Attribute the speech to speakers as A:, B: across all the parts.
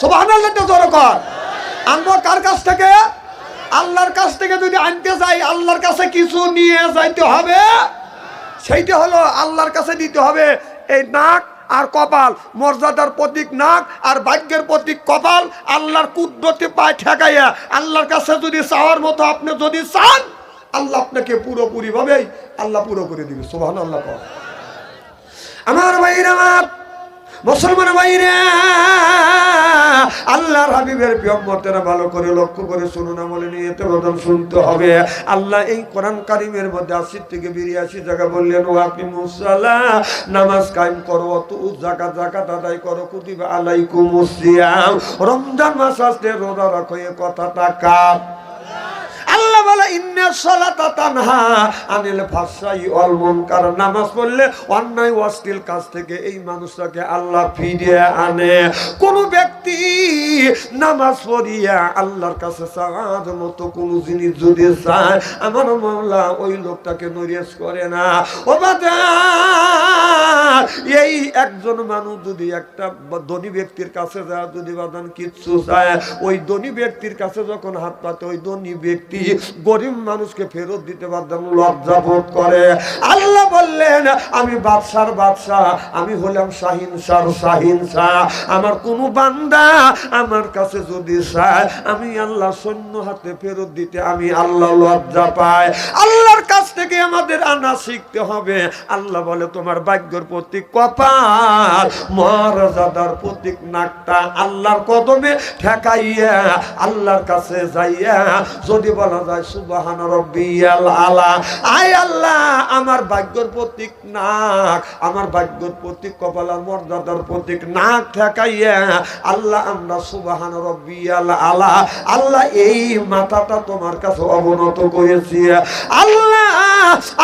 A: সুবহানাল্লাহ জোরে কর। আনবো কার কাছ থেকে? আল্লাহর কাছ থেকে। যদি আনতে যাই আল্লাহর কাছে কিছু নিয়ে যাইতে হবে, সেইটা হলো আল্লাহর কাছে দিতে হবে এই নাক আর কপাল। মর্যাদার প্রতীক নাক আর ভাগ্যের প্রতীক কপাল। আল্লাহর কুদরতে পায় ঠেকাইয়া আল্লাহর কাছে যদি চাওয়ার মতো আপনি যদি চান, আল্লাহ আপনাকে পুরোপুরি ভাবেই আল্লাহ পুরো করে দিবে। সুবহানাল্লাহ। আমার ভাইরা, আমার মুসলমান ভাইরা, আল্লাহর হাবিবের পেগম্বররা ভালো করে লক্ষ্য করে শুনুন, আমলে নিয়ে প্রধান শুনতে হবে। আল্লাহ এই কোরআন কারীমের মধ্যে ৮০ থেকে ৮২ জায়গা বললেন ওয়াকিমুস সালাহ, নামাজ কায়েম করো, তু যাকাত আদায় করো, কুতিবা আলাইকুমুস সিয়াম, রমজান মাস আসলে রোজা রাখো। এই কথাটা কার? আল্লাহ বলে ইন্নাস সালাতা তানহা আনিল ফাহশাই ওয়াল মুনকার। নামাজ পড়লে অন্যায় অশ্লীল কাজ থেকে এই মানুষটাকে আল্লাহ ফিরিয়ে আনে। কোন ব্যক্তি নামাজ পড়িয়া আল্লাহর কাছে চাওয়ার মতো কোন জিনিস যদি চায়, আমার মাওলা ওই লোকটাকে নৈরাশ করে না। ও বাবা, এই একজন মানুষ যদি একটা ধনী ব্যক্তির কাছে যায়, যদি বাদান কিচ্ছু চায়, ওই ধনী ব্যক্তির কাছে যখন হাত পাতে, ওই ধনী ব্যক্তি গরিব মানুষকে ফেরত দিতে পারতাম লজ্জা বোধ করে। আল্লাহ বললেন আমি বাদশার বাদশাহ, আমি হলাম শাহিনশার শাহিনশাহ। আমার কোন বান্দা আমার কাছে যদি চায়, আমি আল্লাহ সৈন্য হাতে ফেরত দিতে আমি আল্লাহ লজ্জা পাই। আল্লাহর কাছ থেকে আমাদের আনা শিখতে হবে। আল্লাহ বলে তোমার ভাগ্যের প্রতীক কপাল, মর্যাদার প্রতীক নাকটা। আল্লাহর কদমে ঠেকাইয়া আল্লাহর কাছে যাইয়া যদি বলা যায় সুবহান রাব্বিয়াল আলা, আয় আল্লাহ আমার ভাগ্যের প্রতীক নাক, আমার ভাগ্যের প্রতীক কপাল, আর মর্যাদার প্রতীক নাক ঠেকাইয়া আল্লাহ আমরা সুবহান রাব্বিয়াল আলা, আল্লাহ এই মাথাটা তোমার কাছে অবনত করেছি। আল্লাহ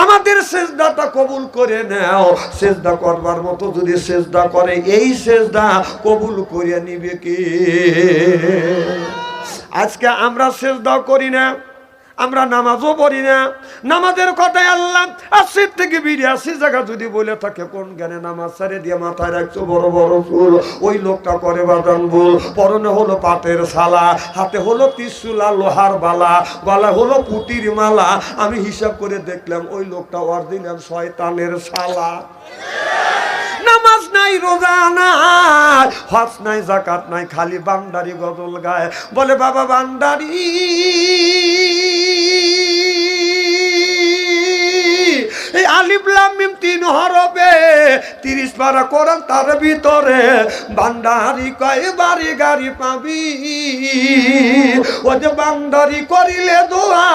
A: আমাদের সিজদাটা কবুল করে নাও। সিজদা করবার মতো যদি সিজদা করে, এই সিজদা কবুল করে নিবে কে? আজকে আমরা সিজদাও করি না, আমরা নামাজও পড়ি না। নামাজের কথায় আল্লাহ ৮০ থেকে ৮২ জায়গা যদি বলে থাকে, কোন জ্ঞানে নামাজ ছেড়ে দিয়ে মাথায় রাখছো বড় বড় ফুল, ওই লোকটা করে বাদান ভুল। পরনে হলো পাটের শালা, হাতে হলো ত্রিশূল লোহার বালা, গলা হলো পুতির মালা। আমি হিসাব করে দেখলাম ওই লোকটা অরিজিনাল শয়তানের শালা। নামাজ নাই, রোজা নাই, হজ নাই, যাকাত নাই, খালি বান্দারি গজল গায়। বলে বাবা বান্দারি এই আলিফ লাম মিম ৩ হরফে ৩০ পারা কোরআন, তার ভিতরে বান্দারি কয় বাড়ি গাড়ি পাবি। ও যে বান্দারি করিলে দোয়া,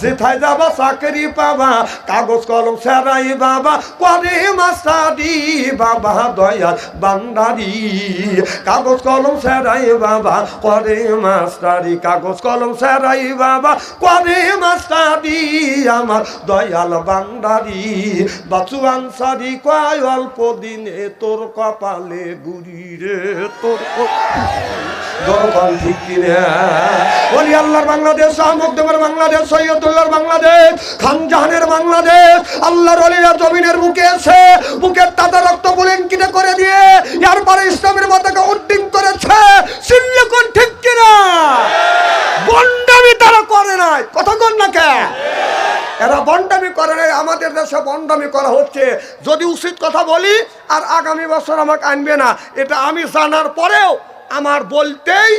A: যেথায় যাবা চাকরি পাবা, কাগজ কলম সেরাই বাবা করে মাস্টারি। বাবা দয়াল বান্দারি কাগজ কলম সেরাই বাবা করে মাস্টারি, কাগজ কলম সেরাই বাবা করে মাস্টারি। আমার দয়াল বান্দারি বাচু আনসারি কয় অল্প দিনে তোর কপালে গুড়ি রে, তোর দরকার ঠিক কিনা? বলি আল্লাহর বাংলাদেশ, শাহমুকদমের বাংলাদেশ, সৈয়দুল্লাহর বাংলাদেশ, খানজাহানের বাংলাদেশ। আল্লাহর ওলিরা জমিনের বুকে আছে, বুকের তাজা রক্ত বুলেঙ্কিতে করে দিয়ে এরপরে ইসলামের মাথাকে উড্ডিং করেছে। চিল্লে কোন ঠিক কিনা? বন্ডামি তারা করে নাই, কথা কোন না কে? এরা বন্ডামি করে নাই। আমাদের দেশে বন্ডামি করা হচ্ছে। যদি উচিত কথা বলি আর আগামী বছর আমাকে আনবে না, এটা আমি জানার পরেও আমার বলতেই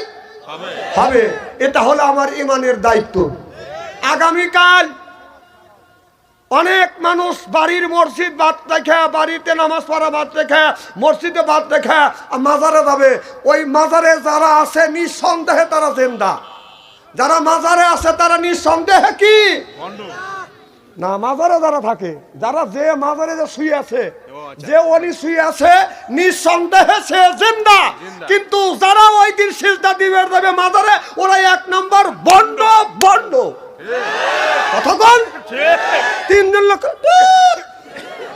A: হবে। এটা হলো আমার ইমানের দায়িত্ব। আগামীকাল অনেক মানুষ বাড়ির মসজিদ বাদ রেখে, বাড়িতে নামাজ পড়া বাদ রেখে, মসজিদে বাদ রেখে মাজারে যাবে। ওই মাজারে যারা আছে নিঃসন্দেহে তারা জিন্দা, যারা মাজারে আছে তারা নিঃসন্দেহে কি না? মাজারে যারা থাকে, যারা যে মাজারে যে শুয়ে আছে, যে ওলি শুয়ে আছে, নিঃসন্দেহে সে জিন্দা। কিন্তু যারা ওই দিন সিজদা দিবে যাবে মাজারে, ওরা ১ নম্বর বন্ড। বন্ড কতক্ষণ? ৩ লক্ষ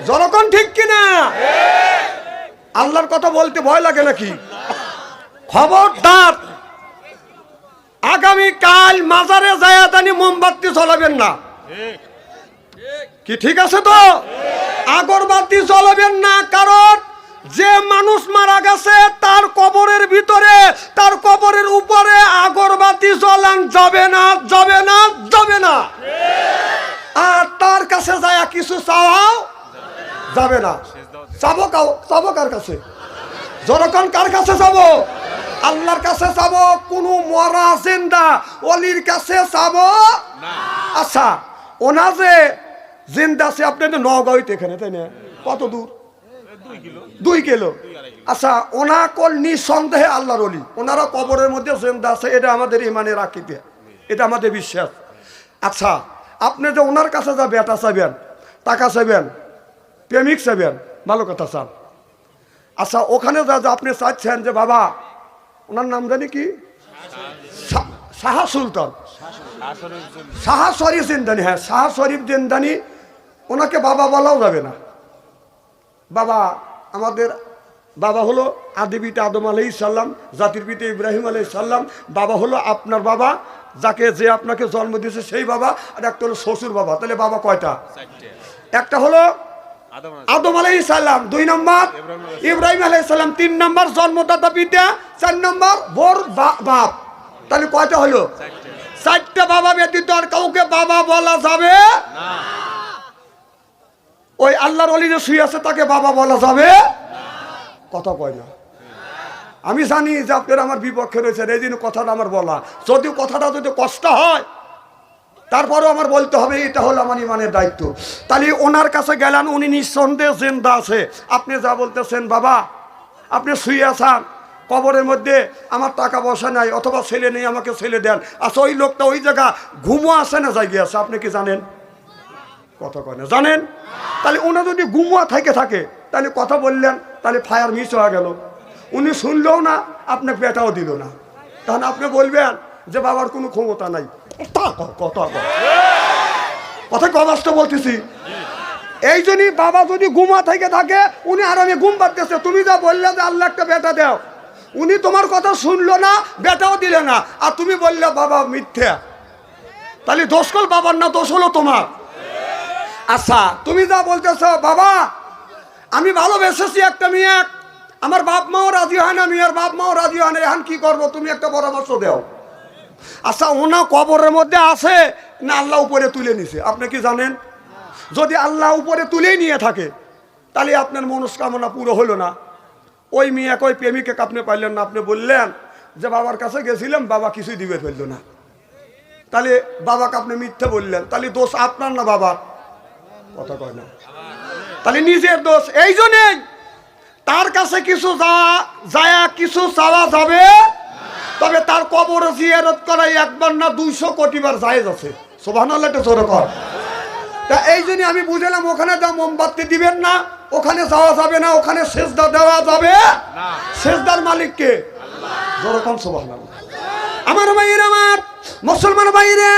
A: জনগণ ঠিক কিনা? আল্লাহর কথা বলতে ভয় লাগে নাকি? খবরদার, আগামীকাল মাজারে যায় জানি মোমবাতি জ্বলাবেন না। কি ঠিক আছে তো? আগরবাতি জ্বলাবেন না, কারণ যে মানুষ মারা গেছে তার কবরের ভিতরে, তার কবরের উপরে আগরবাতি জ্বলান যাবে না, যাবে না, যাবে না। আর তার কাছে যায় কিছু চাওয়াও যাবে না। চাবো কার কাছে? যখন কার কাছে যাবো? আল্লাহর কাছে যাবো। কোনো মরা জিন্দা ওলির কাছে যাবো না। আচ্ছা, ওনা যে জিন্দা আছে আপনাদের নওগাঁতে, এখানে তাই না? কত দূর? 2 কিলো। আচ্ছা, ওনা কল নিঃসন্দেহে আল্লাহর ওলি, ওনারা কবরের মধ্যে জিন্দা আছে, এটা আমাদের ইমানের আকীদা, এটা আমাদের বিশ্বাস। আচ্ছা, আপনি যে ওনার কাছে যা বেটা চাইবেন, টাকা চাইবেন, প্রেমিক চাইবেন, ভালো কথা চান। আচ্ছা, ওখানে যা আপনি চাচ্ছেন যে বাবা, ওনার নাম জানি কি, শাহ সুলতান, শাহ শরীফ জিন্দানি, হ্যাঁ শাহ শরীফ জিন্দানি, ওনাকে বাবা বলাও যাবে না। বাবা, আমাদের বাবা হলো আদি পিতা আদম আলাইহিস সালাম, জাতির পিতা ইব্রাহিম আলাইহিস সালাম। বাবা হলো আপনার বাবা, যাকে যে আপনাকে জন্ম দিয়েছে সেই বাবা, আর একটা হলো শ্বশুর বাবা। তাহলে বাবা কয়টা? একটা হলো আদম আলাইহিস সালাম, 2 নম্বর ইব্রাহিম আলাইহিস সালাম, 3 নম্বর জন্মদাতা পিতা, 4 নম্বর বোর বাপ। তাহলে কয়টা হলো? 4টা বাবা ব্যতীত আর কাউকে বাবা বলা যাবে না। ওই আল্লাহর ওলি যে শুয়ে আছে তাকে বাবা বলা যাবে কথা কয় না। আমি জানি যে আপনারা আমার বিপক্ষে রয়েছেন, এই জন্য কথাটা আমার বলা। যদিও কথাটা যদি কষ্ট হয়, তারপরেও আমার বলতে হবে, এটা হলো আমার ইমানের দায়িত্ব। তাহলে ওনার কাছে গেলেন, উনি নিঃসন্দেহে জিন্দা আছে। আপনি যা বলতেছেন, বাবা আপনি শুয়ে আছেন কবরের মধ্যে, আমার টাকা পয়সা নাই অথবা ছেলে নেই, আমাকে ছেলে দেন। আচ্ছা, ওই লোকটা ওই জায়গা ঘুমো আসে না জায়গায় আছে, আপনি কি জানেন? কথা কয় না, জানেন? তাহলে উনি যদি ঘুমোয়া থাকে তাহলে কথা বললেন, তাহলে ফায়ার মিস হয়ে গেল। উনি শুনলেও না, আপনাকে বেটাও দিল না, তখন আপনি বলবেন যে বাবার কোনো ক্ষমতা নাই। কথা কবাস্ত বলতেছি। এই জন্যই বাবা যদি ঘুমা থাকে, উনি আরামে ঘুম পাচ্ছে। তুমি যা বললে যে আল্লাহ একটা বেটা দাও, উনি তোমার কথা শুনলো না, বেটাও দিলে না, আর তুমি বললে বাবা মিথ্যা। তাহলে দোষ কল বাবার না, দোষ হলো তোমার। আচ্ছা, তুমি যা বলতেছ, বাবা আমি ভালোবেসেছি একটা মেয়ে, আমার বাপ মাও রাজি হয় না, মেয়ের বাপ মাও রাজি হয় না, এখন কি করবো? তুমি একটা পরামর্শ দাও। আচ্ছা, ওনা কবরের মধ্যে আছে না আল্লাহ উপরে তুলে নিছে, আপনি কি জানেন? যদি আল্লাহ উপরে তুলেই নিয়ে থাকে, তাহলে আপনার মনস্কামনা পুরো হলো না। ওই মেয়ে ওই প্রেমিকে আপনি পাইলেন না, আপনি বললেন যে বাবার কাছে গেছিলাম, বাবা কিছুই দিবে ফেললো না, তাহলে বাবাকে আপনি মিথ্যে বললেন, তাহলে দোষ আপনার না বাবার? কথা কয় না, তাহলে নিজের দোষ। এই জন্যই তার কাছে কিছু যায় কিছু চাওয়া যাবে, তবে তার কবর জিয়ারত করাই 1বার না 200 কোটি বার জায়েজ আছে। সুবহানাল্লাহ, এটা জোরে কর। তা এই জন্য আমি বুঝলাম, ওখানে যা মোমবাতি দিবেন না, ওখানে যাওয়া যাবে না, ওখানে সেজদা দেওয়া যাবে না। সেজদার মালিক কে? আল্লাহ। জোরে কর সুবহানাল্লাহ। আমার ভাইরা, আমার মুসলমান ভাইরা,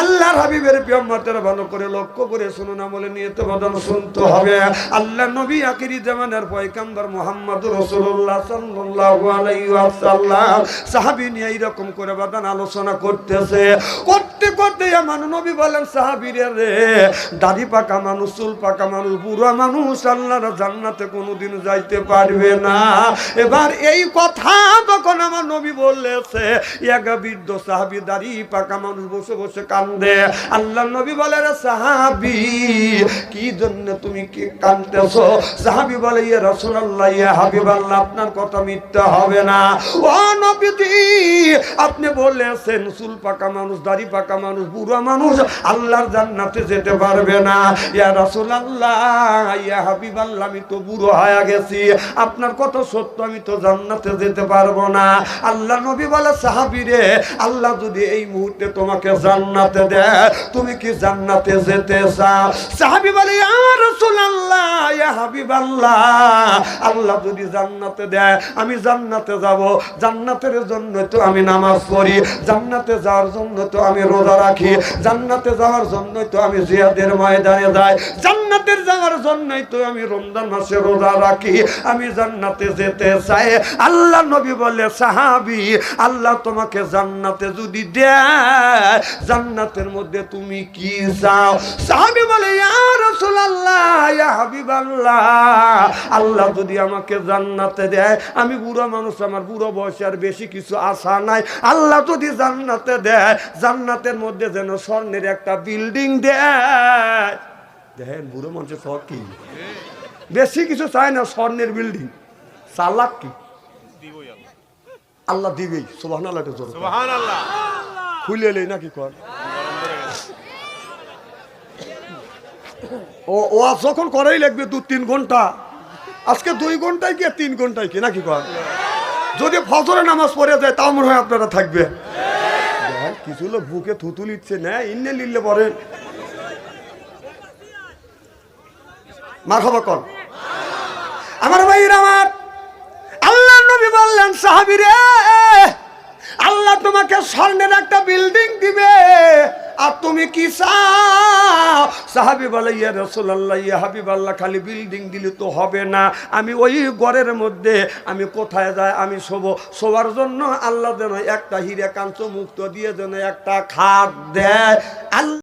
A: আল্লাহর হাবিবের প্রিয়মাতার ভালো করে লক্ষ্য করে শুনুন, আমলে নিয়ত বদন শুনতে হবে। আল্লাহ নবী আখিরি জামানার পয়গম্বর মুহাম্মদুর রাসূলুল্লাহ সাল্লাল্লাহু আলাইহি ওয়াসাল্লাম সাহাবী নিয়ে এরকম করে বদন আলোচনা করতেছে। করতে আমার নবী বলেন, সাহাবীরা রে, দাড়ি পাকা মানুষ, চুল পাকা মানুষ, বুড়া মানুষ আল্লাহর জান্নাতে কোনোদিন যাইতে পারবে না। এবার এই কথা তখন আমার নবী বলেছে, এক বৃদ্ধ সাহাবী দাড়ি পাকা মানুষ বসে বসে কান্দে। আল্লাহ নবী বলে, রে সাহাবী, কি জন্য তুমি কি কাঁদতেছো? সাহাবী বলে, ইয়া রাসূলুল্লাহ, ইয়া হাবিবাল্লাহ, আপনার কথা মিথ্যা হবে না। ও নবীজি, আপনি বলেছেন চুল পাকা মানুষ, দাড়ি পাকা মানুষ, বুড়া মানুষ আল্লাহর জান্নাতে যেতে পারবে না। ইয়া রাসূলুল্লাহ, ইয়া হাবিবাল্লাহ, আমি তো বুড়ো হয়ে গেছি, আপনার কথা সত্য, আমি তো জান্নাতে যেতে পারবো না। আল্লাহ নবী বলে, সাহাবী রে, আল্লাহ যদি এই মুহূর্তে তোমাকে জান্নাতে দেয়, তুমি কি জান্নাতে যেতে চাও? সাহাবী বলে, ইয়া রাসূলুল্লাহ, ইয়া হাবিবাল্লাহ, আল্লাহ যদি জান্নাতে দেয়, আমি জান্নাতে যাব। জান্নাতের জন্য তো আমি নামাজ পড়ি, জান্নাতে যাওয়ার জন্য তো আমি রোজা রাখি, জান্নাতে যাওয়ার জন্য তো আমি জিহাদের ময়দানে যাই, জান্নাতের যাওয়ার জন্যই তো আমি রমজান মাসে রোজা রাখি, আমি জান্নাতে যেতে চাই। আল্লাহ নবী বলে, সাহাবী, আল্লাহ তোমাকে তোমাকে জান্নাতে যদি দেয়, জান্নাতের মধ্যে তুমি কি চাও? সাহাবী বলে ইয়া রাসূলুল্লাহ, ইয়া হাবিবাল্লাহ, আল্লাহ যদি আমাকে জান্নাতে দেয়, আমি বুড়া মানুষ, আমার বুড়ো বয়সে আর বেশি কিছু আশা নাই। আল্লাহ যদি জান্নাতে দেয়, জান্নাতের মধ্যে যেন স্বর্ণের একটা বিল্ডিং দেয়। দেখেন বুড়ো মানুষের শখ কি, বেশি কিছু চায় না, স্বর্ণের বিল্ডিং। চালাক কি, আল্লাহ দিবেই। সুবহানাল্লাহ, সুবহানাল্লাহ। খুলে এলেই নাকি কর ও যখন করাই লাগবে 2-3 ঘন্টা, আজকে 2 ঘন্টায় কি 3 ঘন্টায় কি নাকি কর। যদি ফজরে নামাজ পড়ে যায় তাও মনে হয় আপনারা থাকবে। কিছু লোক বুকে থুতু লিখছে না, ইন্নে লিখলে পরে মারহাবা কর। আমার ভাইরা, আমার আল্লাহ নবী বললেন সাহাবী রে, আল্লাহ তোমাকে স্বর্ণের একটা বিল্ডিং দিবে, আর তুমি কি চাও? সাহাবী বলে ইয়া রাসূলুল্লাহ, ইয়া হাবিবাল্লাহ, খালি বিল্ডিং দিলে তো হবে না, আমি ওই ঘরের মধ্যে আমি কোথায় যাই, আমি শোবার জন্য আল্লাহ যেন একটা হীরা কাঞ্চ মুক্ত দিয়ে যেন একটা খাট দেয়। আল্লাহ